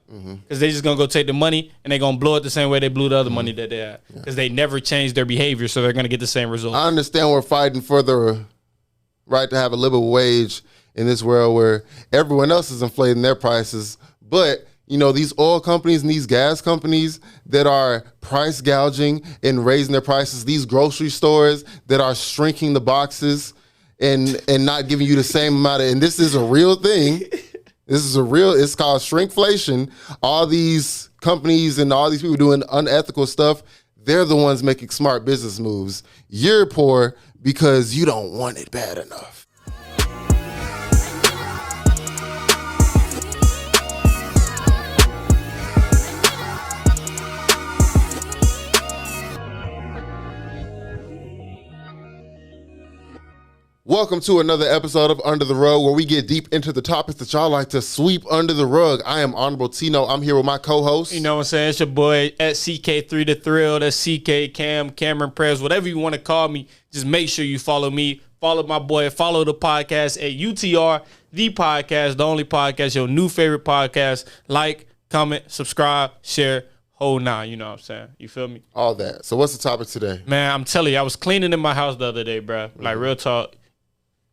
Why? Because they just gonna go take the money and they gonna blow it the same way they blew the other money that they had. Because they never changed their behavior, so they're gonna get the same result. I understand we're fighting for the right to have a livable wage in this world where everyone else is inflating their prices, but you know, these oil companies and these gas companies that are price gouging and raising their prices, these grocery stores that are shrinking the boxes and not giving you the same amount of, and this is a real thing. It's called shrinkflation. All these companies and all these people doing unethical stuff, they're the ones making smart business moves. You're poor because you don't want it bad enough. Welcome to another episode of Under the Rug, where we get deep into the topics that y'all like to sweep under the rug. I am Honorable Tino. I'm here with my co-host. You know what I'm saying? It's your boy at CK3 The Thrill. That's CK Cam, Cameron Prez, whatever you want to call me. Just make sure you follow me. Follow my boy. Follow the podcast at UTR, the podcast, the only podcast, your new favorite podcast. Like, comment, subscribe, share, whole nine. You know what I'm saying? You feel me? All that. So what's the topic today? Man, I'm telling you, I was cleaning in my house the other day, bro. Like, real talk.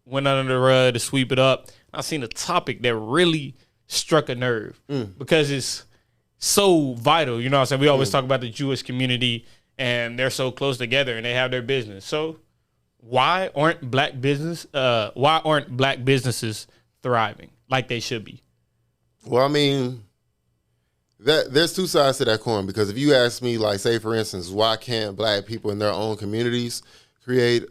Went under the rug to sweep it up. I seen a topic that really struck a nerve because it's so vital. You know what I'm saying? We always talk about the Jewish community and they're so close together and they have their business. So why aren't black businesses thriving like they should be? Well, I mean, there's two sides to that coin, because if you ask me, like, say for instance, why can't black people in their own communities create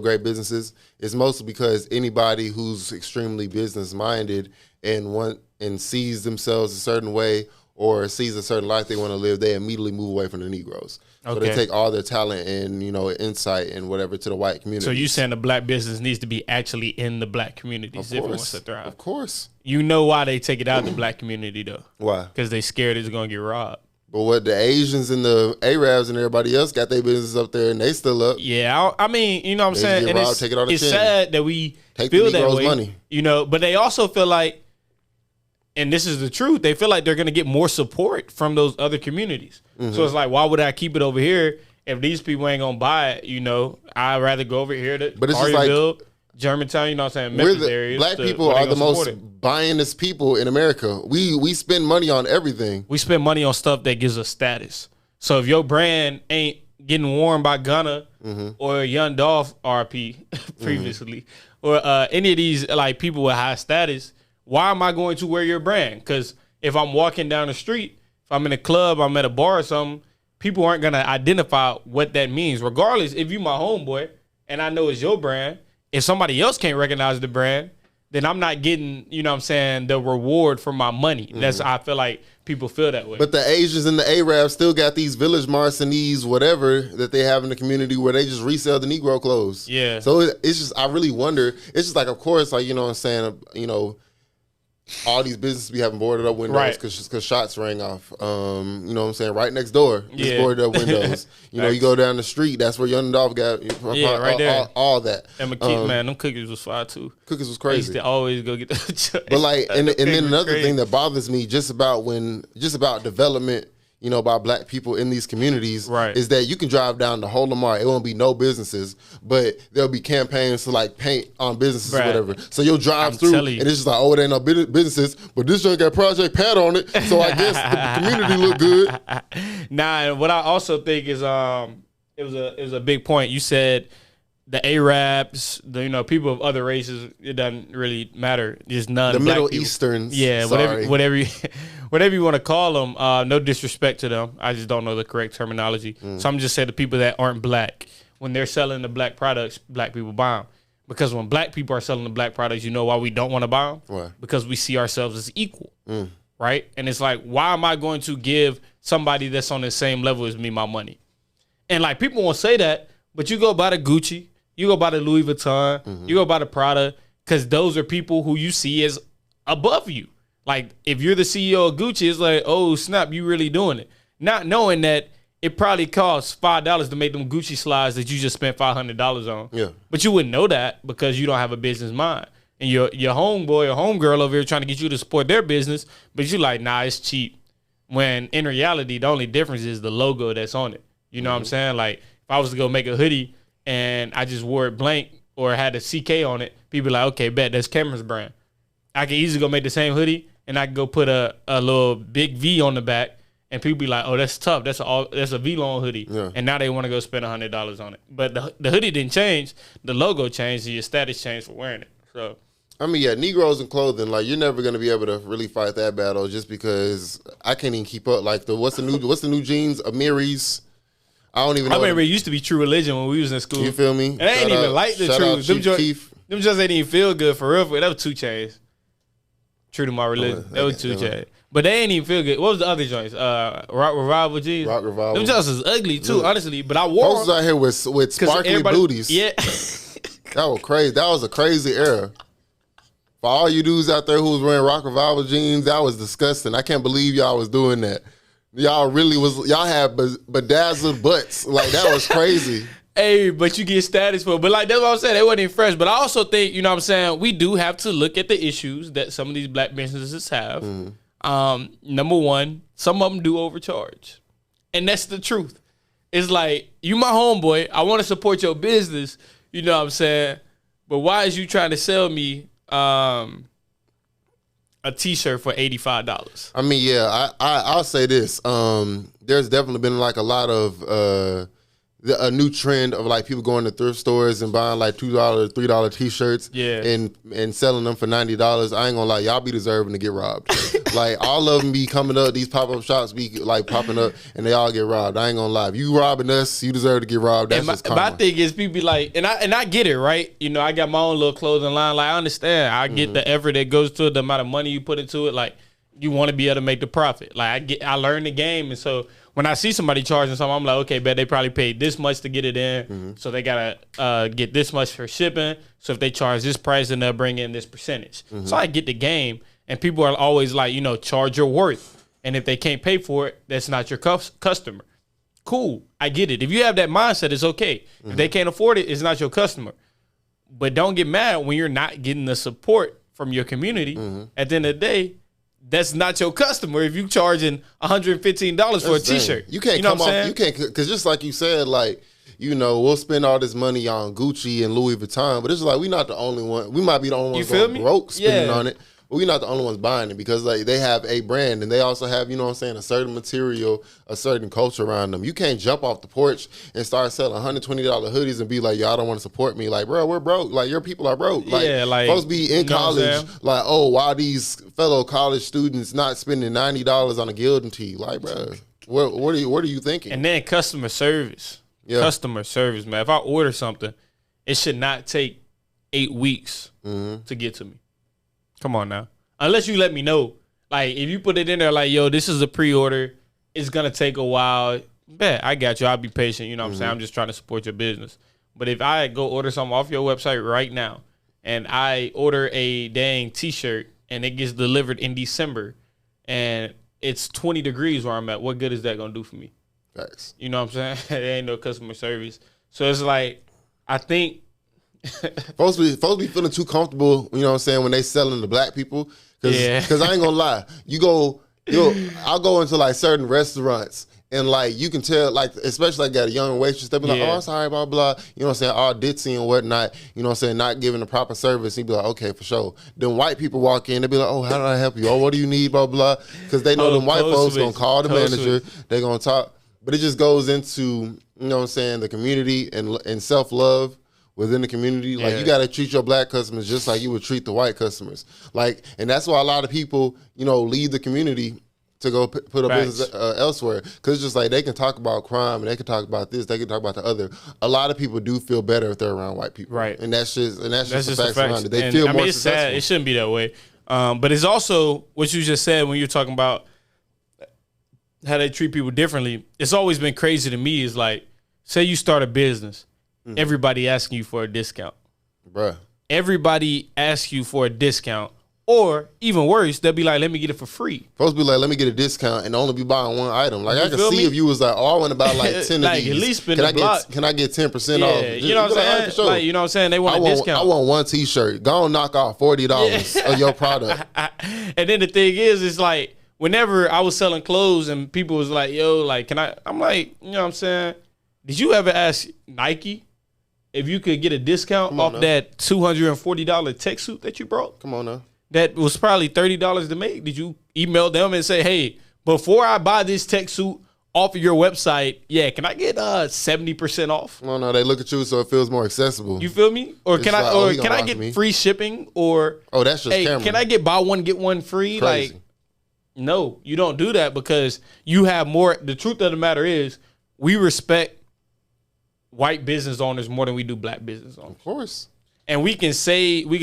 great businesses, it's mostly because anybody who's extremely business minded and sees themselves a certain way or sees a certain life they want to live, they immediately move away from the Negroes. Okay. So they take all their talent and insight and whatever to the white community. So you saying the black business needs to be actually in the black communities if it wants to thrive? Of course. You know why they take it out of the black community though? Why? Because they scared it's gonna get robbed. But what the Asians and the Arabs and everybody else got their business up there and they still up. Yeah, I mean, you know what I'm saying? And robbed, it's sad that we take feel the that Negroes' way. money. But they also feel like, and this is the truth, they feel like they're going to get more support from those other communities. So it's like, why would I keep it over here if these people ain't going to buy it? I'd rather go over here to Collierville, Germantown, you know what I'm saying, Memphis areas. Black people are the most buyingest people in America. We spend money on everything. We spend money on stuff that gives us status. So if your brand ain't getting worn by Gunna or Young Dolph RP previously, or any of these like people with high status, why am I going to wear your brand? Because if I'm walking down the street, if I'm in a club, I'm at a bar or something, people aren't going to identify what that means. Regardless, if you my homeboy and I know it's your brand, if somebody else can't recognize the brand, then I'm not getting, you know what I'm saying, the reward for my money. That's I feel like people feel that way. But the Asians and the Arabs still got these village marts and these whatever that they have in the community where they just resell the Negro clothes. Yeah. So it's just, I really wonder, it's just like, of course, like, you know what I'm saying, all these businesses be having boarded up windows because shots rang off. You know what I'm saying? Right next door, just boarded up windows. You go down the street, that's where Young Dolph got right there. All that. And McKee, man, them cookies was fire too. Cookies was crazy. I used to always go get the But like, and then another thing that bothers me just about development, by black people in these communities, is that you can drive down the whole Lamar, it won't be no businesses, but there'll be campaigns to like paint on businesses or whatever. So you'll drive through and it's just like, oh, it ain't no businesses, but this joint got Project Pat on it, so I guess the community look good. And what I also think is it was a big point. You said the Arabs, people of other races, it doesn't really matter. Just none. The Middle people. Easterns. Yeah, whatever you want to call them. No disrespect to them. I just don't know the correct terminology. So I'm just saying the people that aren't black, when they're selling the black products, black people buy them. Because when black people are selling the black products, you know why we don't want to buy them? Why? Because we see ourselves as equal, right? And it's like, why am I going to give somebody that's on the same level as me my money? And like people won't say that, but you go buy the Gucci, you go buy the Louis Vuitton, you go buy the Prada, because those are people who you see as above you. Like, if you're the CEO of Gucci, it's like, oh, snap, you really doing it. Not knowing that it probably costs $5 to make them Gucci slides that you just spent $500 on. Yeah. But you wouldn't know that because you don't have a business mind. and your homeboy or homegirl over here trying to get you to support their business, but you like, nah, it's cheap. When in reality, the only difference is the logo that's on it. You know what I'm saying? Like, if I was to go make a hoodie and I just wore it blank or had a CK on it, people be like, okay, bet, that's Cameron's brand. I can easily go make the same hoodie and I can go put a little big V on the back, and people be like, oh, that's tough. That's a V-long hoodie. Yeah. And now they want to go spend $100 on it. But the hoodie didn't change. The logo changed and your status changed for wearing it. So, I mean, yeah, Negroes in clothing, like, you're never going to be able to really fight that battle just because I can't even keep up. Like, what's the new jeans? Amiris. I don't even know. I remember it used to be True Religion when we was in school. You feel me? And they ain't even like the True. Them just ain't even feel good for real. That was 2 Chainz. True to my religion. That was 2 Chainz. But they ain't even feel good. What was the other joints? Rock Revival jeans. Rock Revival. Them just was ugly too, honestly. But I wore folks out here with sparkly booties. Yeah. That was crazy. That was a crazy era. For all you dudes out there who was wearing Rock Revival jeans, that was disgusting. I can't believe y'all was doing that. Y'all had bedazzled butts. Like, that was crazy. Hey, but you get status for it. But like, that's what I'm saying. They wasn't even fresh. But I also think, you know what I'm saying, we do have to look at the issues that some of these black businesses have. Number one, some of them do overcharge. And that's the truth. It's like, you my homeboy. I want to support your business. You know what I'm saying? But why is you trying to sell me a T-shirt for $85? I mean, yeah, I'll say this. There's definitely been like a lot of a new trend of like people going to thrift stores and buying like $2, $3 T-shirts, and selling them for $90. I ain't gonna lie, y'all be deserving to get robbed. Like, all of them be coming up, these pop-up shops be like popping up, and they all get robbed. I ain't gonna lie, if you robbing us, you deserve to get robbed. That's just karma. My thing is, people be like, and I get it, right? You know, I got my own little clothing line. Like, I understand. I get the effort that goes to it, the amount of money you put into it. Like, you want to be able to make the profit. Like, I learned the game, and so when I see somebody charging something, I'm like, okay, bet they probably paid this much to get it in, so they gotta get this much for shipping. So if they charge this price, then they'll bring in this percentage. So I get the game, and people are always like, you know, charge your worth, and if they can't pay for it, that's not your customer. Cool, I get it. If you have that mindset, it's okay. If they can't afford it, it's not your customer. But don't get mad when you're not getting the support from your community. At the end of the day, that's not your customer if you charging $115 for a T-shirt. You can't come off. You can't, because just like you said, like, you know, we'll spend all this money on Gucci and Louis Vuitton, but it's like, we're not the only one. We might be the only ones going broke spending on it, but we're not the only ones buying it, because like, they have a brand and they also have, you know what I'm saying, a certain material, a certain culture around them. You can't jump off the porch and start selling $120 hoodies and be like, y'all don't want to support me. Like, bro, we're broke. Like, your people are broke. Like, like, folks be in college, like, oh, why these fellow college students not spending $90 on a Gildan tee? Like, bro, what are you thinking? And then customer service. Yeah. Customer service, man. If I order something, it should not take 8 weeks to get to me. Come on now. Unless you let me know. Like, if you put it in there like, yo, this is a pre-order, it's going to take a while. Bet, I got you. I'll be patient. You know what I'm saying? I'm just trying to support your business. But if I go order something off your website right now, and I order a dang T-shirt, and it gets delivered in December, and it's 20 degrees where I'm at, what good is that going to do for me? Thanks. You know what I'm saying? There ain't no customer service. So it's like, I think folks be feeling too comfortable, you know what I'm saying, when they selling to black people. Because I ain't gonna lie, I'll go into like certain restaurants and like you can tell, like, especially like got a young waitress, they be like, oh, sorry, blah, blah, you know what I'm saying, all ditzy and whatnot, you know what I'm saying, not giving the proper service. He'd be like, okay, for sure. Then white people walk in, they be like, oh, how do I help you? Oh, what do you need, blah, blah, because they know them white folks gonna call the manager, they gonna talk. But it just goes into, you know what I'm saying, the community and self-love within the community. Like, you got to treat your black customers just like you would treat the white customers. Like, and that's why a lot of people, you know, leave the community to go put a business elsewhere. Because it's just like, they can talk about crime and they can talk about this, they can talk about the other. A lot of people do feel better if they're around white people. Right. And that's just the facts around it. They feel more it's successful. sad. It shouldn't be that way. But it's also what you just said when you're talking about how they treat people differently. It's always been crazy to me is like, say you start a business, everybody asking you for a discount. Bruh. Everybody asks you for a discount, Or even worse, they'll be like, let me get it for free. Supposed to be like, let me get a discount and only be buying one item. Like, I can see me? if you was like, oh, I want to buy like 10 like, of these. At least spend the block. Can I get 10% off? Yeah, you know what I'm saying? Sure. Like, you know what I'm saying? They want a discount. I want one T-shirt. Go and knock off $40 of your product. And then the thing is, it's like, whenever I was selling clothes and people was like, yo, like, can I? I'm like, you know what I'm saying? Did you ever ask Nike if you could get a discount off that $240 tech suit that you brought? Come on now. That was probably $30 to make. Did you email them and say, hey, before I buy this tech suit off of your website, yeah, can I get 70% off? No, they look at you so it feels more accessible. You feel me? Or can I get free shipping? Or that's just Cameron. Can I get buy one get one free? Crazy. Like, no, you don't do that because you have more. The truth of the matter is, we respect white business owners more than we do black business owners. Of course. And we can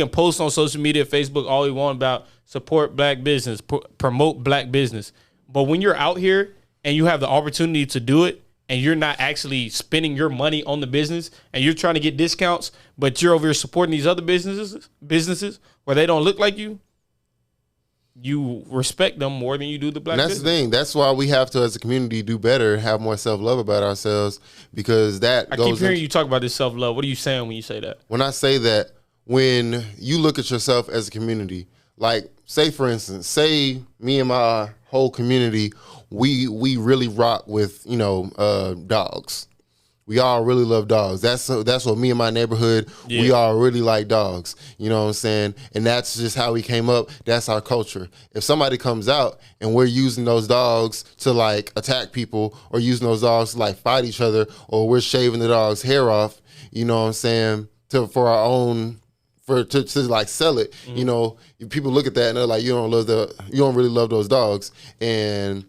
post on social media, Facebook, all we want about support black business, promote black business. But when you're out here and you have the opportunity to do it and you're not actually spending your money on the business and you're trying to get discounts, but you're over here supporting these other businesses where they don't look like you respect them more than you do the black business. That's the thing. That's why we have to, as a community, do better, have more self-love about ourselves, because I keep hearing you talk about this self-love. What are you saying when you say that? When I say that, when you look at yourself as a community, like, say, for instance, say me and my whole community, we really rock with, dogs. We all really love dogs. That's what me and my neighborhood, we all really like dogs. You know what I'm saying? And that's just how we came up. That's our culture. If somebody comes out and we're using those dogs to like attack people, or using those dogs to like fight each other, or we're shaving the dog's hair off, you know what I'm saying, for our own, to like sell it, people look at that and they're like, you don't really love those dogs. And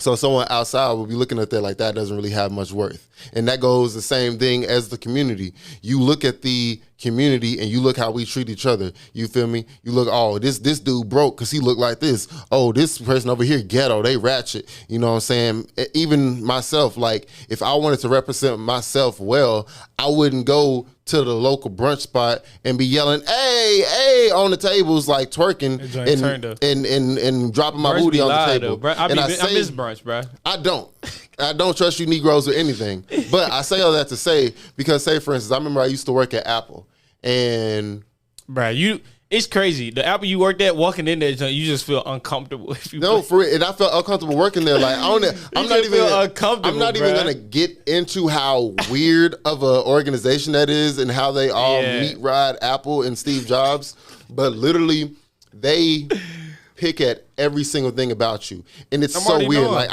so someone outside will be looking at that like that doesn't really have much worth. And that goes the same thing as the community. You look at the community and you look how we treat each other. You feel me? You look, oh, this dude broke because he looked like this. Oh, this person over here ghetto, they ratchet. You know what I'm saying? Even myself, like, if I wanted to represent myself well, I wouldn't go to the local brunch spot and be yelling, hey, on the tables, like twerking and dropping my booty on the table. I miss brunch, bro. I don't trust you Negroes with anything. But I say all that to say, because say, for instance, I remember I used to work at Apple, and it's crazy. The Apple you worked at, walking in there, you just feel uncomfortable. For it, and I felt uncomfortable working there. Like, I'm not even gonna get into how weird of an organization that is and how they all meat ride Apple and Steve Jobs. But literally, they pick at every single thing about you, and it's so weird. Knowing. Like,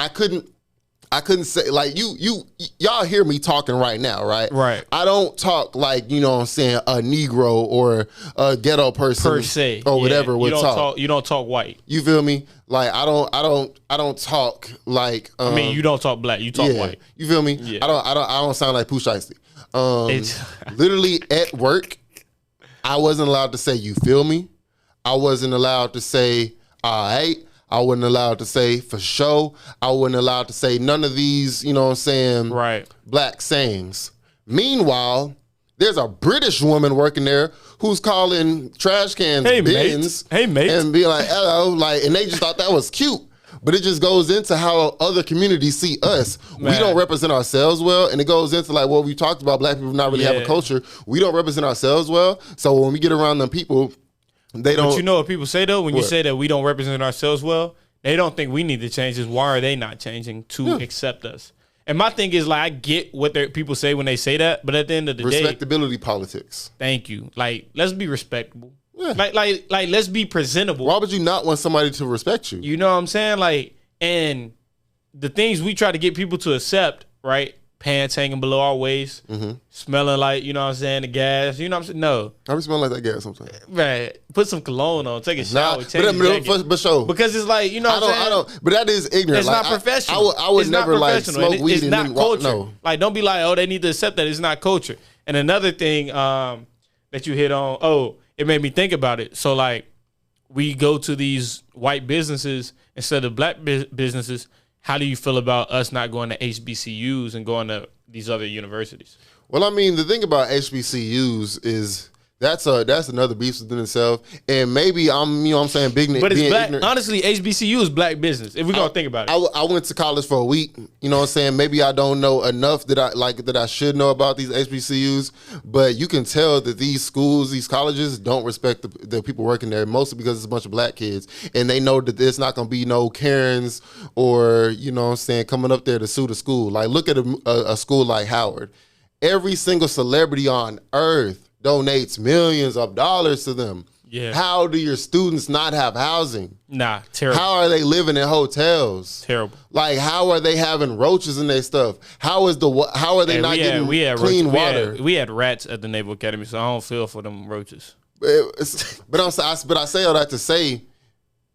I couldn't say, like, y'all hear me talking right now, right? Right. I don't talk like, you know what I'm saying, a Negro or a ghetto person per se or whatever would talk. You don't talk white. You feel me? Like, I don't talk like you don't talk black, you talk white. You feel me? Yeah. I don't sound like Pooh Shiesty. Literally at work, I wasn't allowed to say you feel me. I wasn't allowed to say all right. I wasn't allowed to say for sure. I wasn't allowed to say none of these, you know what I'm saying, right, black sayings. Meanwhile, there's a British woman working there who's calling trash cans bins. Hey, mate. And be like, hello, like, and they just thought that was cute. But it just goes into how other communities see us. Man. We don't represent ourselves well. And it goes into like what we talked about, black people not really have a culture. We don't represent ourselves well. So when we get around them people, they don't. But you know what people say though? When you say that we don't represent ourselves well, they don't think we need to change this. Why are they not changing to accept us? And my thing is, like, I get what people say when they say that, but at the end of the day, respectability politics. Thank you. Like, let's be respectable. Yeah. Like, let's be presentable. Why would you not want somebody to respect you? You know what I'm saying? Like, and the things we try to get people to accept, right? Pants hanging below our waist, smelling like, you know what I'm saying, the gas. You know what I'm saying? No. I be smelling like that gas sometimes. Right. Put some cologne on. Take a shower. But sure. Because it's like, you know what I'm saying? I don't. But that is ignorant. It's not professional. I would never like smoke weed. It's not culture. No. Like, don't be like, oh, they need to accept that. It's not culture. And another thing that you hit on, it made me think about it. So, like, we go to these white businesses instead of black businesses. How do you feel about us not going to HBCUs and going to these other universities? Well, I mean, the thing about HBCUs is That's another beast within itself. And maybe I'm, I'm saying, But it's being black. ignorant. Honestly, HBCU is black business. If we're gonna think about it, I went to college for a week. You know what I'm saying? Maybe I don't know enough that I should know about these HBCUs, but you can tell that these schools, these colleges don't respect the people working there, mostly because it's a bunch of black kids. And they know that there's not gonna be no Karens or, you know what I'm saying, coming up there to sue the school. Like, look at a school like Howard. Every single celebrity on earth donates millions of dollars to them. Yeah. How do your students not have housing? nah, terrible. How are they living in hotels? Terrible. Like, how are they having roaches in their stuff? How are they not getting clean water? We had rats at the Naval Academy, so I don't feel for them roaches. But I say all that to say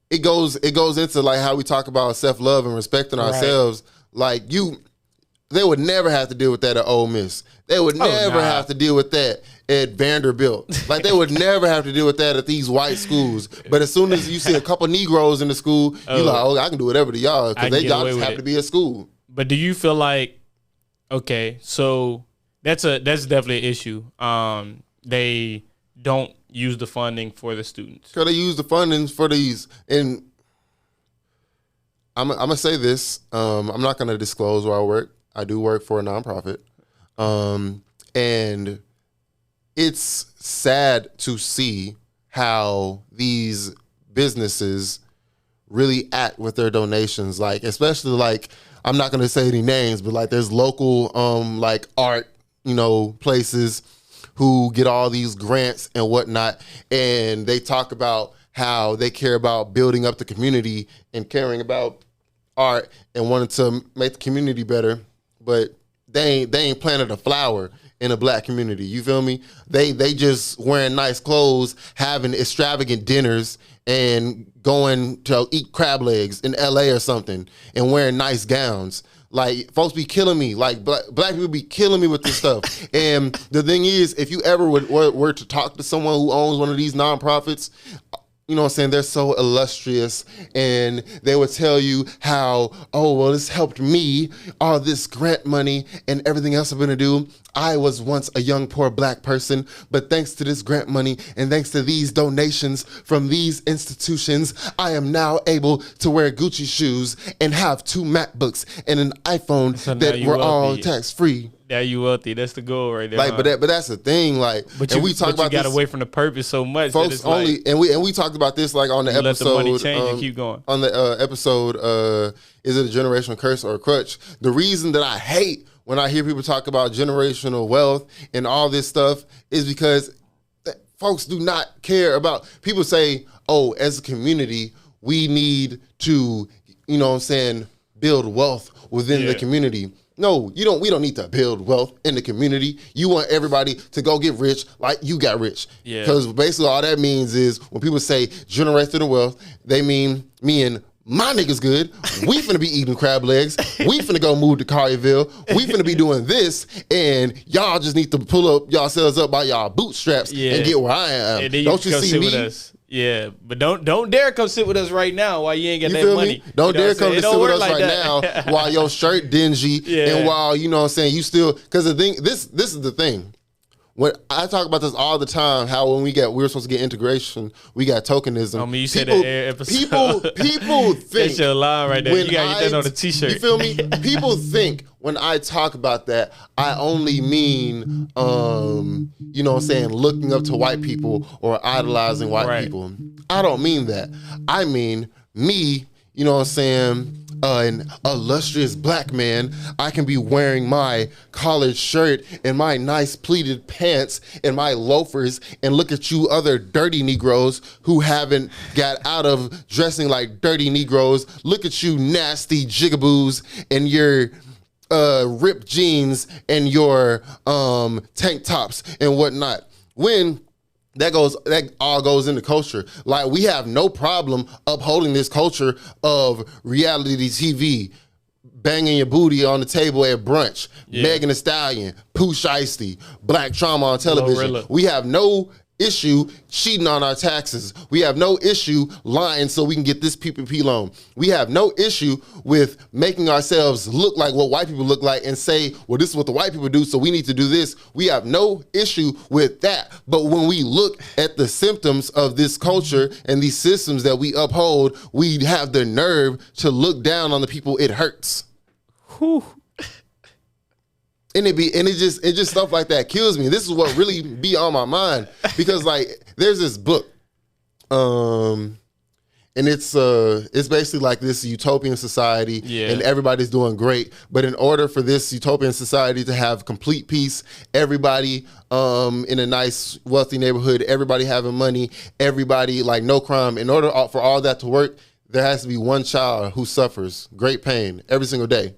it goes into like how we talk about self-love and respecting ourselves. Like, they would never have to deal with that at Ole Miss. They would never have to deal with that at Vanderbilt. Like, they would never have to deal with that at these white schools. But as soon as you see a couple Negroes in the school, you're like, oh, I can do whatever to y'all because y'all just happen to be at school. But do you feel like, okay, so that's definitely an issue. They don't use the funding for the students. Because they use the funding for these, and I'm gonna say this. I'm not gonna disclose where I work. I do work for a nonprofit, and it's sad to see how these businesses really act with their donations. Like, especially like, I'm not gonna say any names, but like there's local like art, places who get all these grants and whatnot, and they talk about how they care about building up the community and caring about art and wanting to make the community better, but they ain't planted a flower in a black community. You feel me? They just wearing nice clothes, having extravagant dinners, and going to eat crab legs in LA or something, and wearing nice gowns. Like, folks be killing me. Like, black people be killing me with this stuff. And the thing is, if you ever were to talk to someone who owns one of these nonprofits, you know what I'm saying, they're so illustrious, and they would tell you how, oh, well, this helped me, all this grant money and everything else I'm gonna do. I was once a young, poor black person, but thanks to this grant money and thanks to these donations from these institutions, I am now able to wear Gucci shoes and have 2 MacBooks and an iPhone that were all tax-free. Yeah, you wealthy. That's the goal right there. Like, but that's the thing. Like, we talk about got away from the purpose so much. Folks only, and we talked about this like on the episode. Let the money change and keep going. On the episode, is it a generational curse or a crutch? The reason that I hate when I hear people talk about generational wealth and all this stuff is because folks do not care about. People say, oh, as a community, we need to, build wealth within the community. No, you don't. We don't need to build wealth in the community. You want everybody to go get rich like you got rich. Yeah. Because basically all that means is when people say generational wealth, they mean me and my niggas good. We finna be eating crab legs. We finna go move to Collierville. We finna be doing this, and y'all just need to pull up yourselves up by y'all bootstraps and get where I am. And then don't you see me? With us. Yeah, but don't dare come sit with us right now while you ain't got that money. Don't dare come to sit with us right now while your shirt dingy and while you still, because the thing, this is the thing. When I talk about this all the time, how when we were supposed to get integration, we got tokenism. I mean, you said that every episode. People think that's your line right there. You gotta get that on a t-shirt. You feel me? People think when I talk about that, I only mean, looking up to white people or idolizing white people. I don't mean that. I mean me, an illustrious black man. I can be wearing my collared shirt and my nice pleated pants and my loafers and look at you other dirty Negroes who haven't got out of dressing like dirty Negroes. Look at you nasty jigaboos and your ripped jeans and your tank tops and whatnot. When that all goes into culture. Like, we have no problem upholding this culture of reality TV, banging your booty on the table at brunch, Megan Thee Stallion, Pooh Shiesty, Black Trauma on television. Glorilla. We have no issue cheating on our taxes. We have no issue lying so we can get this PPP loan. We have no issue with making ourselves look like what white people look like and say, well, this is what the white people do, so we need to do this. We have no issue with that. But when we look at the symptoms of this culture and these systems that we uphold, we have the nerve to look down on the people it hurts. Whew. And it just stuff like that kills me. This is what really be on my mind, because like there's this book, and it's basically like this utopian society, and everybody's doing great. But in order for this utopian society to have complete peace, everybody in a nice wealthy neighborhood, everybody having money, everybody like no crime. In order for all that to work, there has to be one child who suffers great pain every single day.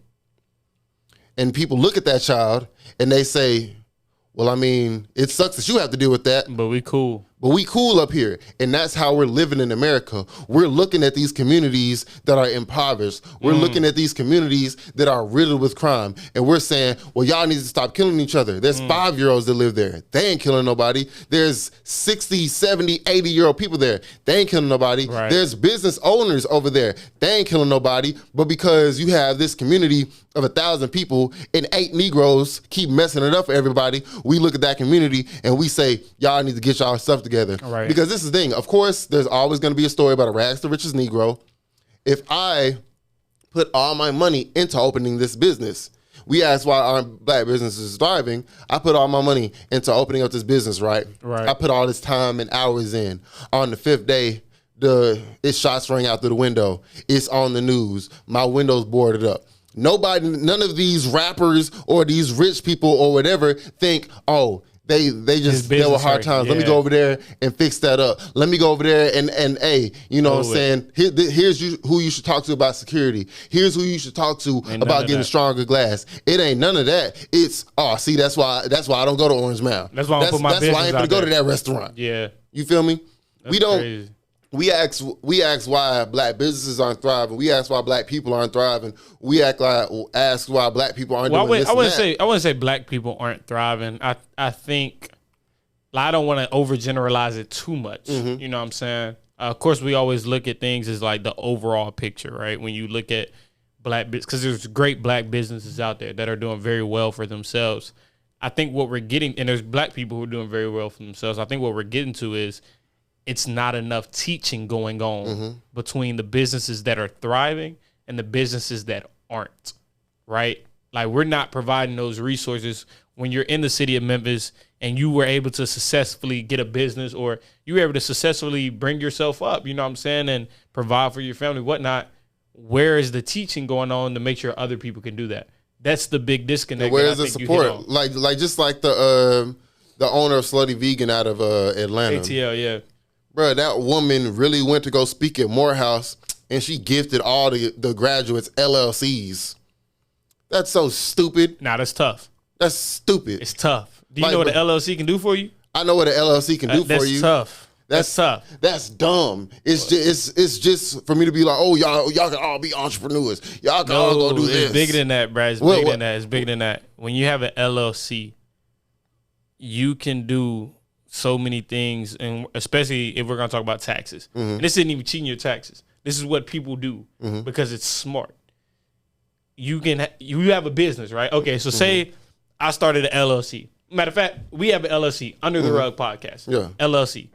And people look at that child and they say, well, I mean, it sucks that you have to deal with that. But we cool. But we cool up here. And that's how we're living in America. We're looking at these communities that are impoverished. We're looking at these communities that are riddled with crime. And we're saying, well, y'all need to stop killing each other. There's 5-year-olds that live there. They ain't killing nobody. There's 60, 70, 80-year-old people there. They ain't killing nobody. Right. There's business owners over there. They ain't killing nobody. But because you have this community of 1,000 people and 8 Negroes keep messing it up for everybody, we look at that community and we say, y'all need to get y'all stuff together. Right. Because this is the thing. Of course, there's always going to be a story about a rags to riches Negro. If I put all my money into opening this business, we ask why our black business is thriving. I put all my money into opening up this business, right? Right. I put all this time and hours in. On the 5th day, it's shots rang out through the window. It's on the news. My window's boarded up. None of these rappers or these rich people or whatever think, oh, they just deal with hard times. Let me go over there and fix that up. Let me go over there and hey, you know what I'm saying? Here's who you should talk to about security. Here's who you should talk to about getting stronger glass. It ain't none of that. It's see, that's why I don't go to Orange Mound. That's why I put my business why I ain't gonna go to that restaurant. Yeah. You feel me? That's crazy. We ask why black businesses aren't thriving. We ask why black people aren't thriving. We ask why black people aren't doing this. I wouldn't say black people aren't thriving. I think I don't want to overgeneralize it too much. Mm-hmm. You know what I'm saying? Of course, we always look at things as like the overall picture, right? When you look at black business, because there's great black businesses out there that are doing very well for themselves. I think what we're getting, and there's black people who are doing very well for themselves. I think what we're getting to is it's not enough teaching going on between the businesses that are thriving and the businesses that aren't, right? Like, we're not providing those resources when you're in the city of Memphis and you were able to successfully get a business, or you were able to successfully bring yourself up, you know what I'm saying, and provide for your family, whatnot. Where is the teaching going on to make sure other people can do that? That's the big disconnect. Where is the support? Like just like the owner of Slutty Vegan out of Atlanta. ATL, yeah. Bro, that woman really went to go speak at Morehouse, and she gifted all the graduates LLCs. That's so stupid. Nah, that's tough. That's stupid. It's tough. Do you know what an LLC can do for you? I know what an LLC can do for you. That's tough. That's tough. That's dumb. It's just for me to be like, oh, y'all can all be entrepreneurs. Y'all can all go do this. It's bigger than that, bro. It's bigger than that. It's bigger than that. When you have an LLC, you can do so many things, and especially if we're gonna talk about taxes. And this isn't even cheating your taxes. This is what people do because it's smart. You have a business, right? Okay, so say I started an LLC. Matter of fact, we have an LLC, Under the Rug Podcast. Yeah. LLC.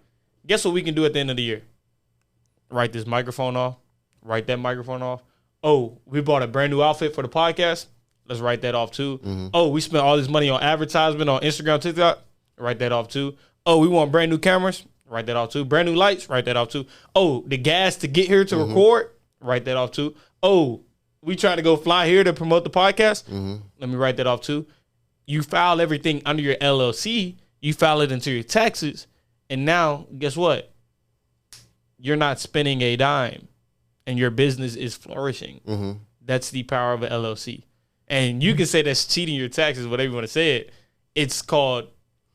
Guess what we can do at the end of the year? Write this microphone off. Write that microphone off. Oh, we bought a brand new outfit for the podcast. Let's write that off too. Oh, we spent all this money on advertisement on Instagram, TikTok. Write that off too. Oh, we want brand new cameras. Write that off too. Brand new lights. Write that off too. Oh, the gas to get here to record. Write that off too. Oh, we trying to go fly here to promote the podcast. Let me write that off too. You file everything under your LLC. You file it into your taxes. And now, guess what? You're not spending a dime. And your business is flourishing. That's the power of an LLC. And you can say that's cheating your taxes, whatever you want to say it. It's called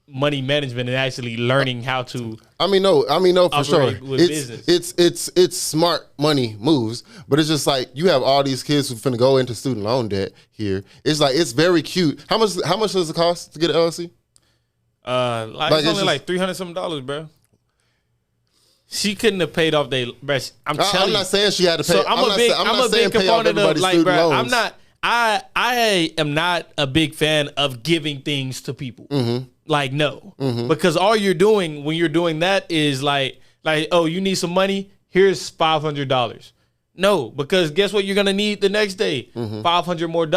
money management and actually learning how to. I mean, no, for sure. Business. It's smart money moves, but it's just like you have all these kids who finna go into student loan debt here. It's like, it's very cute. How much does it cost to get an LLC? It's only like $300 something, bro. She couldn't have paid off they. I'm telling you. I'm not saying she had to pay. So I'm a big component of like, bro. I'm not. I am not a big fan of giving things to people. Mm-hmm. Like, no, because all you're doing when you're doing that is like, oh, you need some money. Here's $500. No, because guess what? You're gonna need the next day $500 more.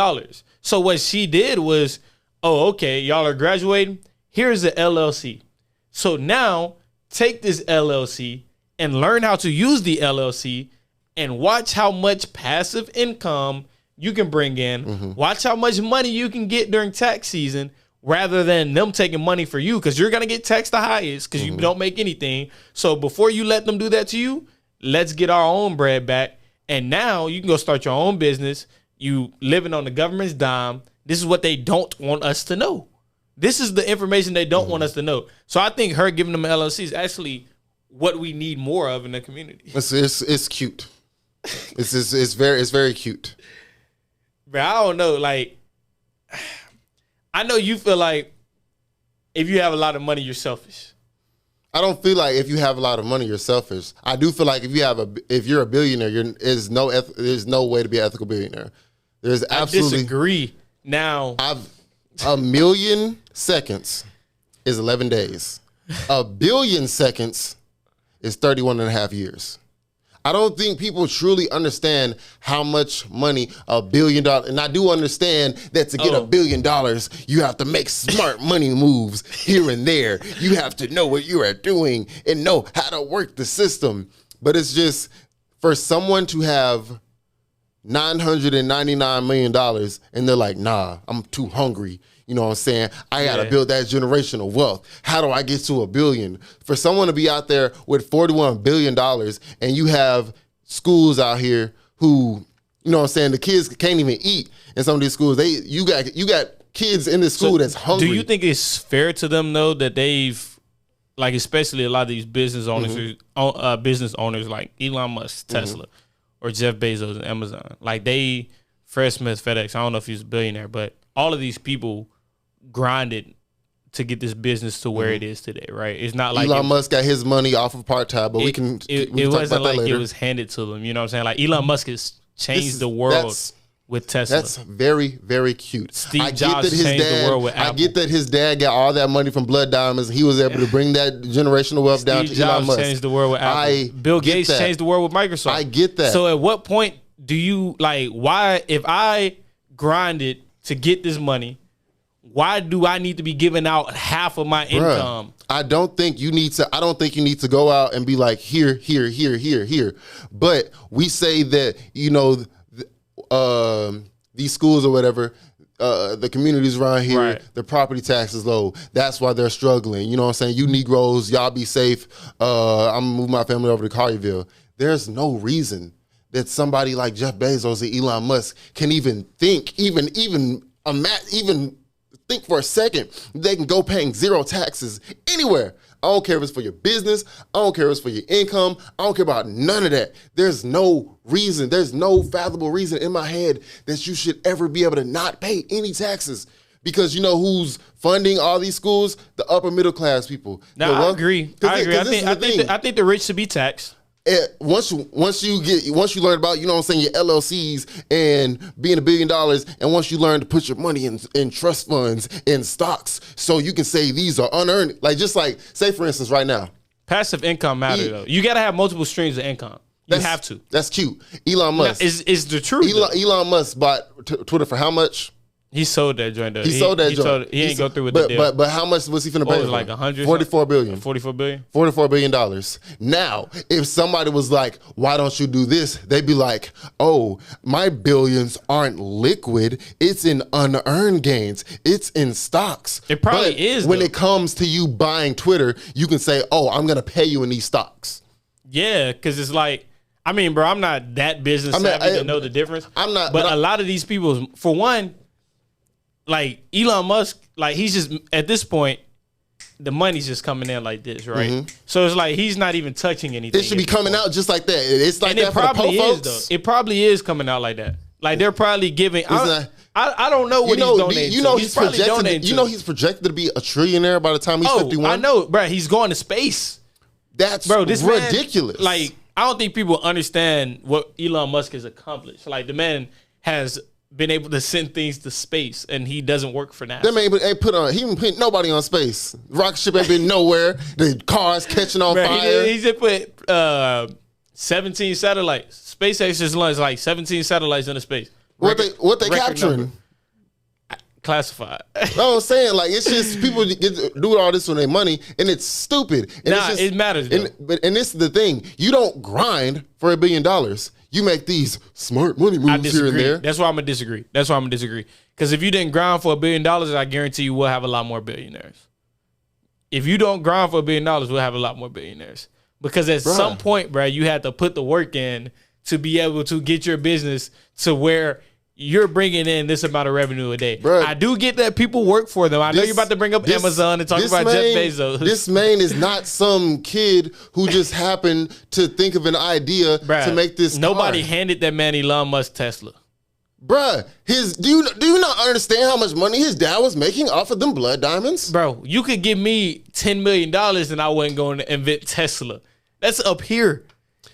So what she did was, oh, okay, y'all are graduating. Here's the LLC. So now take this LLC and learn how to use the LLC and watch how much passive income you can bring in. Watch how much money you can get during tax season rather than them taking money for you, because you're going to get taxed the highest because you don't make anything. So before you let them do that to you, let's get our own bread back. And now you can go start your own business. You living on the government's dime. This is what they don't want us to know. This is the information they don't want us to know. So I think her giving them an LLC is actually what we need more of in the community. It's cute. It's very cute. But I don't know. Like, I know you feel like if you have a lot of money, you're selfish. I don't feel like if you have a lot of money, you're selfish. I do feel like if you're a billionaire, there's no way to be an ethical billionaire. There's absolutely. I disagree. Now, a million seconds is 11 days. A billion seconds is 31 and a half years. I don't think people truly understand how much money $1 billion, and I do understand that to get $1 billion, you have to make smart money moves here and there. You have to know what you are doing and know how to work the system. But it's just for someone to have $999 million and they're like, nah, I'm too hungry. You know what I'm saying? I got to build that generational wealth. How do I get to $1 billion? For someone to be out there with $41 billion and you have schools out here who, you know what I'm saying, the kids can't even eat in some of these schools. You got kids in this school that's hungry. Do you think it's fair to them, though, that they've, like, especially a lot of these business owners like Elon Musk, Tesla, or Jeff Bezos and Amazon, like Fred Smith, FedEx, I don't know if he's a billionaire, but all of these people grinded to get this business to where it is today, right? It's not like Elon Musk got his money off of part-time, but we can talk wasn't about like that later. It was handed to them, you know what I'm saying? Like Elon Musk has changed the world with Tesla. That's very, very cute. Steve Jobs changed the world with Apple. I get that his dad got all that money from Blood Diamonds. He was able to bring that generational wealth down to Elon Musk. Steve Jobs changed the world with Apple. Bill Gates changed the world with Microsoft. I get that. So at what point do you, like, why, if I grinded to get this money, why do I need to be giving out half of my income? I don't think you need to go out and be like, here. But we say that, you know, these schools or whatever, the communities around here, the property tax is low. That's why they're struggling. You know what I'm saying? You Negroes, y'all be safe. I'm moving my family over to Collierville. There's no reason that somebody like Jeff Bezos or Elon Musk can even think, even think for a second they can go paying zero taxes anywhere. I don't care if it's for your business. I don't care if it's for your income. I don't care about none of that. There's no reason. There's no fathomable reason in my head that you should ever be able to not pay any taxes. Because you know who's funding all these schools? The upper middle class people. No, I agree. I think the rich should be taxed. Once you learn about, you know what I'm saying, your LLCs and being $1 billion, and once you learn to put your money in trust funds, in stocks, so you can say these are unearned, like just like, say for instance right now. Passive income matter though. You got to have multiple streams of income. You have to. That's cute. Elon Musk. Is the truth. Elon Musk bought Twitter for how much? He sold that joint though. He sold that joint. He ain't go through with the deal. But how much was he finna pay? Was it like 100? 44 billion. 44 billion? $44 billion. Now, if somebody was like, why don't you do this? They'd be like, oh, my billions aren't liquid. It's in unearned gains. It's in stocks. It probably is. When it comes to you buying Twitter, you can say, oh, I'm going to pay you in these stocks. Yeah, because it's like, I mean, bro, I'm not that business savvy to know the difference. I'm not. But a lot of these people, for one, like Elon Musk, like he's just, at this point, the money's just coming in like this, right? Mm-hmm. So it's like he's not even touching anything. It should be coming out just like that. It's like and that for the po folks. Though. It probably is coming out like that. Like they're probably giving. I don't know what he's donating. He's projected. He's projected to be a trillionaire by the time he's 51. I know, bro. He's going to space. That's ridiculous. Man, I don't think people understand what Elon Musk has accomplished. The man has been able to send things to space, and he doesn't work for NASA. He ain't put nobody on space. The rocket ship ain't been nowhere. The cars catching on fire. He just put 17 satellites. SpaceX just launched 17 satellites into space. What they capturing? Number. Classified. No, I'm saying it's just people do all this for their money, and it's stupid. And it matters. And this is the thing: you don't grind for $1 billion. You make these smart money moves here and there. That's why I'm gonna disagree. Because if you didn't grind for $1 billion, I guarantee you we'll have a lot more billionaires. If you don't grind for $1 billion, we'll have a lot more billionaires. Because at some point, bro, you had to put the work in to be able to get your business to where you're bringing in this amount of revenue a day. Bruh, I do get that people work for them. I know you're about to bring up Amazon and talk about Jeff Bezos. This man is not some kid who just happened to think of an idea to make this Nobody car. handed that man Elon Musk Tesla. Bruh, do you not understand how much money his dad was making off of them blood diamonds? Bro, you could give me $10 million and I wasn't going to invent Tesla. That's up here.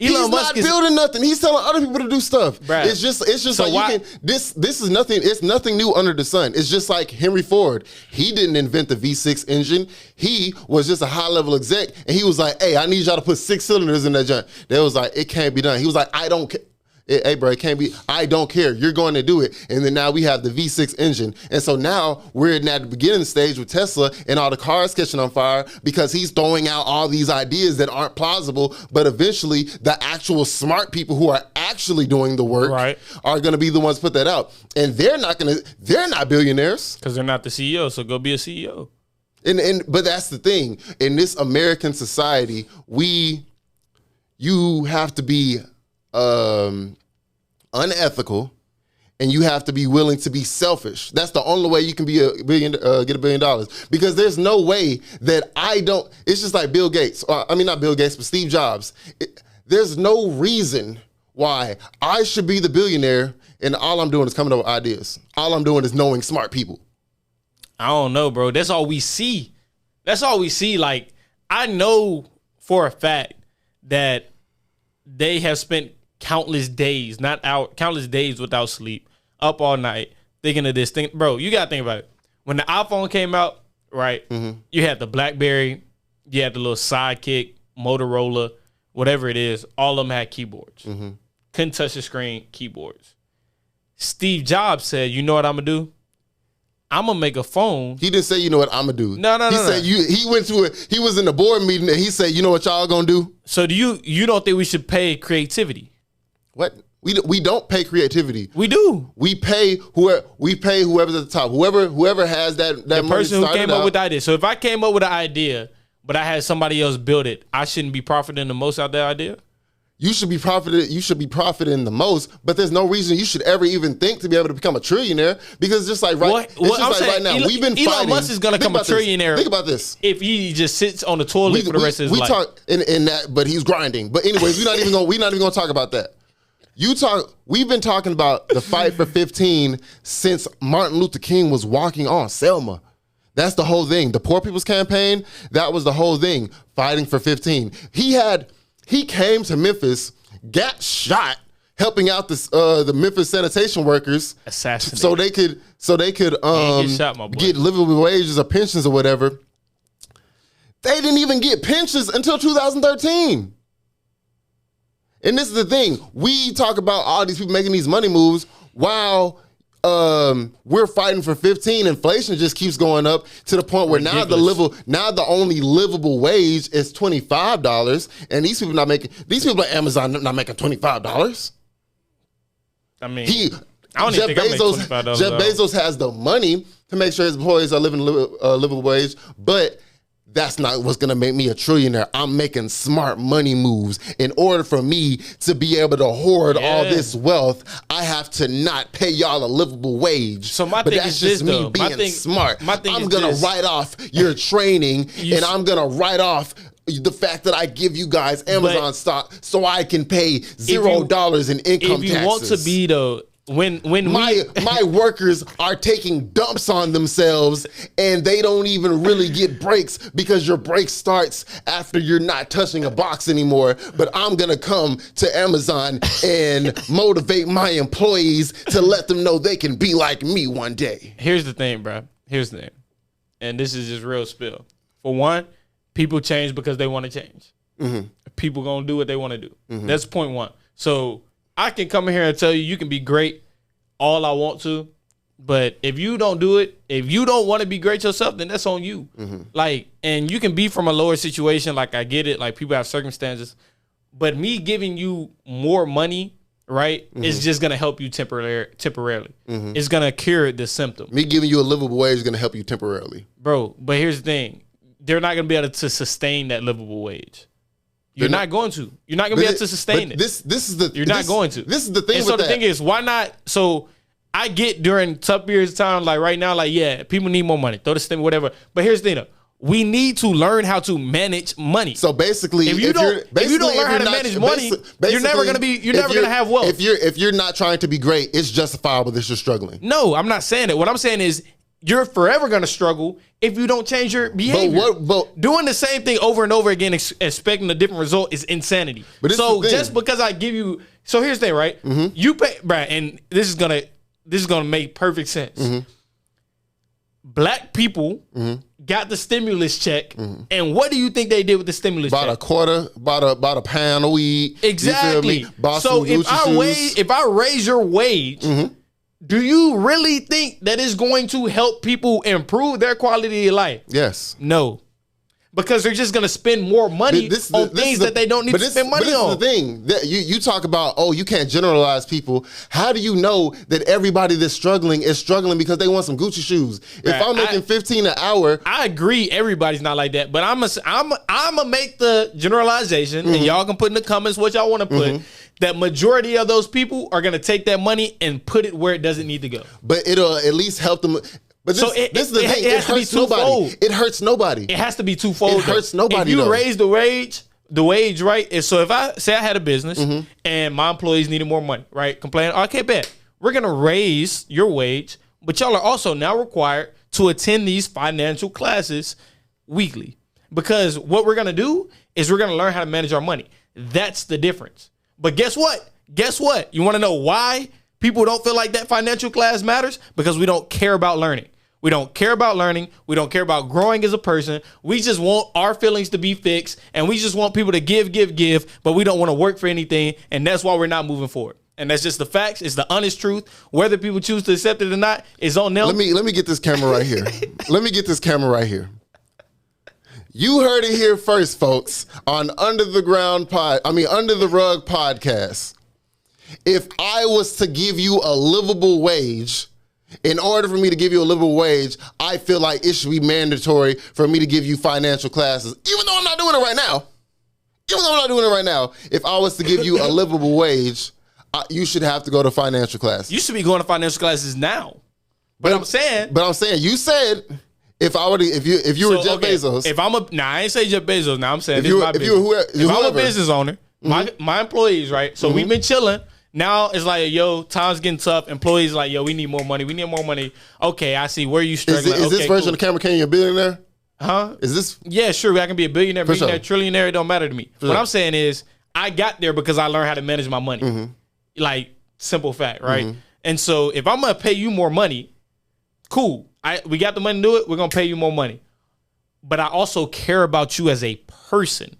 Elon Musk is not building nothing. He's telling other people to do stuff. Bruh. It's just so you can. This is nothing. It's nothing new under the sun. It's just like Henry Ford. He didn't invent the V6 engine. He was just a high level exec, and he was like, "Hey, I need y'all to put 6 cylinders in that junk." They was like, "It can't be done." He was like, "I don't care." Hey, bro, it can't be. I don't care. You're going to do it. And then now we have the V6 engine. And so now we're in that beginning stage with Tesla and all the cars catching on fire because he's throwing out all these ideas that aren't plausible. But eventually, the actual smart people who are actually doing the work are going to be the ones to put that out. And they're not billionaires. Because they're not the CEO. So go be a CEO. But that's the thing. In this American society, you have to be unethical, and you have to be willing to be selfish. That's the only way you can be get $1 billion. Because there's no way that it's just like Bill Gates. Not Bill Gates, but Steve Jobs. There's no reason why I should be the billionaire and all I'm doing is coming up with ideas. All I'm doing is knowing smart people. I don't know, bro. That's all we see. I know for a fact that they have spent countless days without sleep, up all night, thinking of this thing. Bro, you got to think about it. When the iPhone came out, right, you had the BlackBerry, you had the little Sidekick, Motorola, whatever it is, all of them had keyboards. Couldn't touch the screen, keyboards. Steve Jobs said, you know what I'm going to do? I'm going to make a phone. He didn't say, you know what I'm going to do. No. He said, he was in the board meeting and he said, you know what y'all going to do? So you don't think we should pay creativity? What? We don't pay creativity. We do. We pay whoever's at the top. Whoever has that the person who came up with the idea. So if I came up with an idea, but I had somebody else build it, I shouldn't be profiting the most out of that idea? You should be profiting the most, but there's no reason you should ever even think to be able to become a trillionaire, because just like right now, we've been fighting. Elon Musk is going to become a trillionaire. Think about this. If he just sits on the toilet for the rest of his life. We talk in that, but he's grinding. But anyways, we're not even going to talk about that. We've been talking about the fight for 15 since Martin Luther King was walking on Selma. That's the whole thing. The Poor People's Campaign, that was the whole thing, fighting for 15. He came to Memphis, got shot, helping out the Memphis sanitation workers, assassinated, so they could get livable wages or pensions or whatever. They didn't even get pensions until 2013. And this is the thing. We talk about all these people making these money moves while we're fighting for 15. Inflation just keeps going up to the point where now the only livable wage is $25, and these people at Amazon not making $25. I mean, Jeff Bezos has the money to make sure his employees are living a livable wage, but that's not what's going to make me a trillionaire. I'm making smart money moves. In order for me to be able to hoard all this wealth, I have to not pay y'all a livable wage. So my thing is this, though. Being smart. I'm going to write off your training, and I'm going to write off the fact that I give you guys Amazon stock so I can pay $0 in income taxes. If you want to be, though, when my workers are taking dumps on themselves and they don't even really get breaks because your break starts after you're not touching a box anymore. But I'm going to come to Amazon and motivate my employees to let them know they can be like me one day. Here's the thing, bro. Here's the thing. And this is just real spill. For one, people change because they want to change. Mm-hmm. People going to do what they want to do. Mm-hmm. That's point one. So I can come in here and tell you can be great all I want to, but if you don't do it, if you don't want to be great yourself, then that's on you. Mm-hmm. Like, and you can be from a lower situation. Like, I get it. Like, people have circumstances, but me giving you more money, right, is just gonna help you temporarily. Mm-hmm. It's gonna cure the symptom. Me giving you a livable wage is gonna help you temporarily, bro. But here's the thing: they're not gonna be able to sustain that livable wage. You're not going to. You're not going to be able to sustain it. This is the. You're not going to. This is the thing. And so the thing is, why not? So I get during tough periods of time, like right now, like yeah, people need more money, throw the stimmy, whatever. But here's the thing, though. We need to learn how to manage money. So basically, if you don't learn how to manage money, you're never going to have wealth. If you're not trying to be great, it's justifiable that you're struggling. No, I'm not saying that. What I'm saying is, you're forever going to struggle if you don't change your behavior. But doing the same thing over and over again, expecting a different result, is insanity. So just because I give you, so here's the thing, right? Mm-hmm. You pay, Brad, and this is gonna make perfect sense. Mm-hmm. Black people got the stimulus check, and what do you think they did with the stimulus check? About a quarter, about a pound of weed. Exactly. So if I raise your wage. Mm-hmm. Do you really think that it's going to help people improve their quality of life? Yes. No. Because they're just going to spend more money on things that they don't need to spend money on. But this is the thing. You talk about, you can't generalize people. How do you know that everybody that's struggling is struggling because they want some Gucci shoes? If I'm making $15 an hour. I agree everybody's not like that. But I'm going to make the generalization, and y'all can put in the comments what y'all want to put. That majority of those people are going to take that money and put it where it doesn't need to go. But it'll at least help them. But this is the thing. It hurts nobody. It hurts nobody. It has to be twofold. It hurts nobody. If you raise the wage, right? So if I say I had a business and my employees needed more money, right? Complaining, okay, bet. We're going to raise your wage, but y'all are also now required to attend these financial classes weekly. Because what we're going to do is we're going to learn how to manage our money. That's the difference. But guess what? You want to know why people don't feel like that financial class matters? Because we don't care about learning. We don't care about learning. We don't care about growing as a person. We just want our feelings to be fixed, and we just want people to give, but we don't want to work for anything, and that's why we're not moving forward. And that's just the facts. It's the honest truth. Whether people choose to accept it or not is on them. Let me get this camera right here. You heard it here first, folks, on Under the Rug podcast. If I was to give you a livable wage, in order for me to give you a livable wage, I feel like it should be mandatory for me to give you financial classes, even though I'm not doing it right now. If I was to give you a livable wage, you should have to go to financial classes. You should be going to financial classes now. But I'm saying, you said. If you were Jeff Bezos, I ain't say Jeff Bezos. Now I'm saying if I'm a business owner, my employees, right? So we've been chilling. Now it's like, yo, time's getting tough. Employees like, yo, we need more money. Okay, I see. Where are you struggling? Is this version of the camera? Can you a billionaire? Huh? Is this? Yeah, sure. I can be a billionaire, trillionaire. It don't matter to me. What I'm saying is, I got there because I learned how to manage my money. Like, simple fact, right? And so if I'm gonna pay you more money, cool. We got the money to do it. We're going to pay you more money. But I also care about you as a person.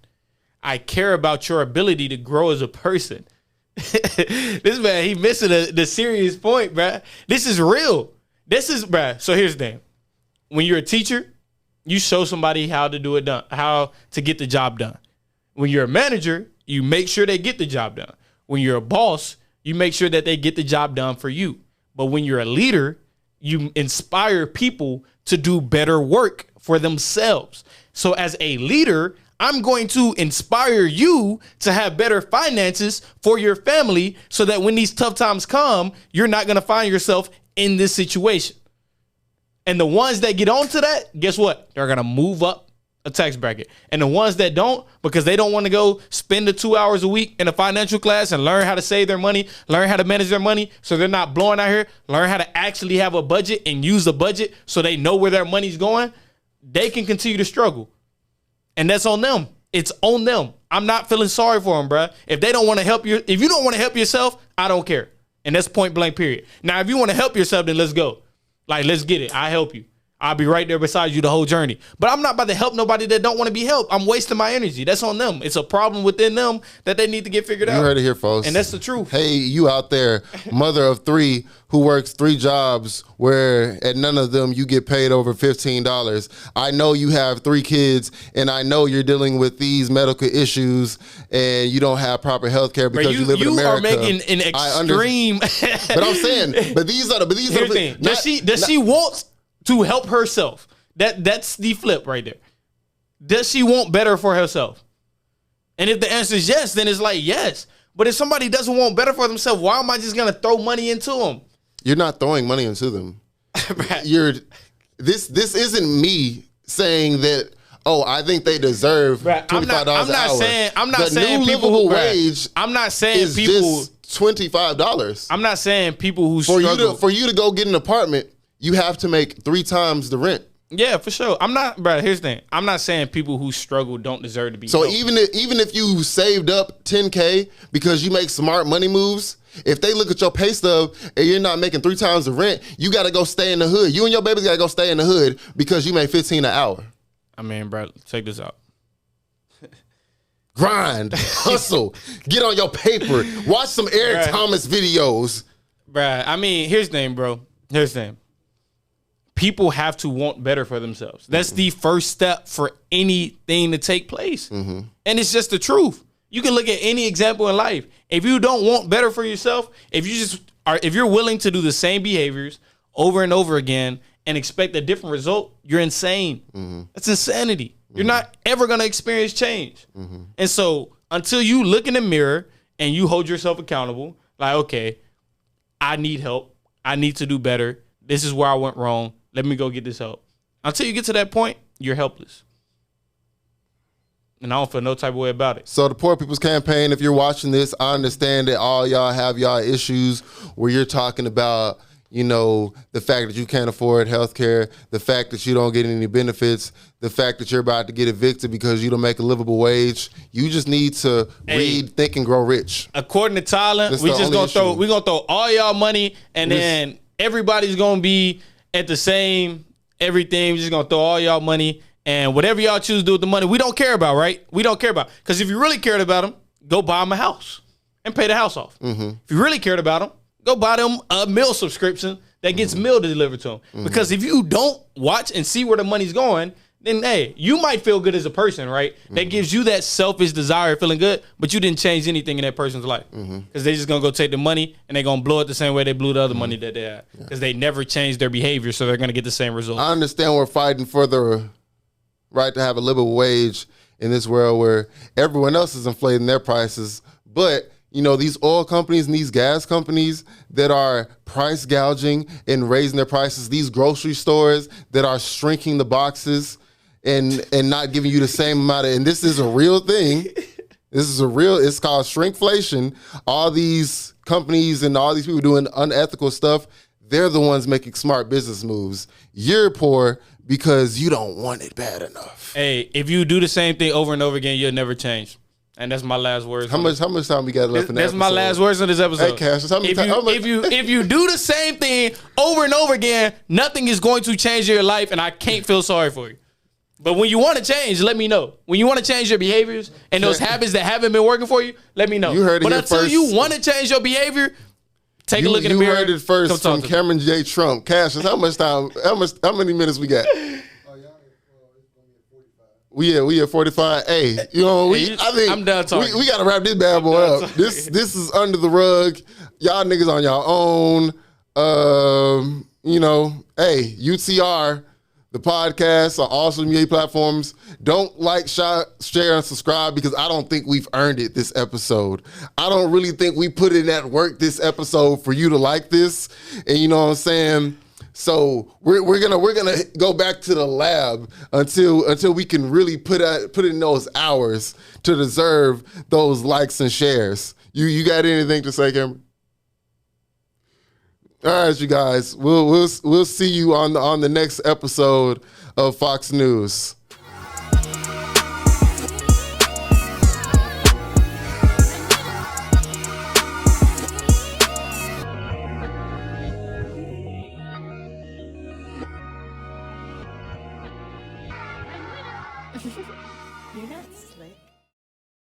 I care about your ability to grow as a person. This man, he missing the serious point, bruh. This is real. Bruh. So here's the thing. When you're a teacher, you show somebody how to get the job done. When you're a manager, you make sure they get the job done. When you're a boss, you make sure that they get the job done for you. But when you're a leader, you inspire people to do better work for themselves. So as a leader, I'm going to inspire you to have better finances for your family so that when these tough times come, you're not going to find yourself in this situation. And the ones that get onto that, guess what? They're going to move up a tax bracket. And the ones that don't, because they don't want to go spend the 2 hours a week in a financial class and learn how to save their money, learn how to manage their money so they're not blowing out here, learn how to actually have a budget and use the budget so they know where their money's going, they can continue to struggle. And that's on them. It's on them. I'm not feeling sorry for them, bro. If they don't want to help you, if you don't want to help yourself, I don't care. And that's point blank, period. Now, if you want to help yourself, then let's go. Like, let's get it. I'll help you. I'll be right there beside you the whole journey. But I'm not about to help nobody that don't want to be helped. I'm wasting my energy. That's on them. It's a problem within them that they need to get figured out. You heard it here, folks. And that's the truth. Hey, you out there, mother of 3 who works 3 jobs where at none of them you get paid over $15. I know you have 3 kids, and I know you're dealing with these medical issues, and you don't have proper health care because you live in America. You are making an extreme. But I'm saying, but these are the thing. Does she want to help herself? That's the flip right there. Does she want better for herself? And if the answer is yes, then it's like yes. But if somebody doesn't want better for themselves, why am I just gonna throw money into them? You're not throwing money into them. Right. This isn't me saying that. Oh, I think they deserve $25 an hour. I'm not saying new people livable who wage. I'm not saying is people just $25. I'm not saying people who struggle. For you to go get an apartment, you have to make 3 times the rent. Yeah, for sure. I'm not, bro. Here's the thing. I'm not saying people who struggle don't deserve to be. So helped. even if you saved up $10K because you make smart money moves, if they look at your pay stub and you're not making 3 times the rent, you got to go stay in the hood. You and your babies got to go stay in the hood because you make $15 an hour. I mean, bro, check this out. Grind, hustle, get on your paper, watch some Eric Thomas videos. Bruh, I mean, here's the thing, bro. Here's the thing. People have to want better for themselves. That's the first step for anything to take place. And it's just the truth. You can look at any example in life. If you don't want better for yourself, if you're willing to do the same behaviors over and over again and expect a different result, you're insane. That's insanity. You're not ever going to experience change. And so until you look in the mirror and you hold yourself accountable, like, okay, I need help. I need to do better. This is where I went wrong. Let me go get this help. Until you get to that point, you're helpless. And I don't feel no type of way about it. So the Poor People's Campaign, if you're watching this, I understand that all y'all have y'all issues where you're talking about, you know, the fact that you can't afford health care, the fact that you don't get any benefits, the fact that you're about to get evicted because you don't make a livable wage. You just need to read Think and Grow Rich. According to Tyler, we're gonna throw all y'all money and then everybody's gonna be at the same everything. We're just gonna throw all y'all money and whatever y'all choose to do with the money, we don't care about, right? We don't care about. Because if you really cared about them, go buy them a house and pay the house off. If you really cared about them, go buy them a meal subscription that gets meal delivered to them. Because if you don't watch and see where the money's going, then, hey, you might feel good as a person, right? That gives you that selfish desire of feeling good, but you didn't change anything in that person's life. Because they're just going to go take the money and they're going to blow it the same way they blew the other money that they had. Because they never changed their behavior, so they're going to get the same result. I understand we're fighting for the right to have a livable wage in this world where everyone else is inflating their prices, but you know, these oil companies and these gas companies that are price gouging and raising their prices, these grocery stores that are shrinking the boxes and not giving you the same amount of, and this is a real thing. It's called shrinkflation. All these companies and all these people doing unethical stuff, they're the ones making smart business moves. You're poor because you don't want it bad enough. Hey, if you do the same thing over and over again, you'll never change. And that's my last words. How much time we got left in that That's my last words on this episode. Hey, Cash, if you do the same thing over and over again, nothing is going to change your life, and I can't feel sorry for you. But when you want to change, let me know. When you want to change your behaviors and those habits that haven't been working for you, let me know. You heard it but here until first. you want to change your behavior, take a look in the mirror. You heard it first from Cameron J. Trump. Cassius, how many minutes we got? We at 45. Hey, you know, I'm done talking. We gotta wrap this bad boy up. This is under the rug. Y'all niggas on your own. You know, hey, UTR, the podcast on all social media platforms. Don't like, share, and subscribe because I don't think we've earned it this episode. I don't really think we put in that work this episode for you to like this. And you know what I'm saying? So we're gonna go back to the lab until we can really put in those hours to deserve those likes and shares. You got anything to say, Cameron? All right, you guys. We'll see you on the next episode of Fox News. You're not slick.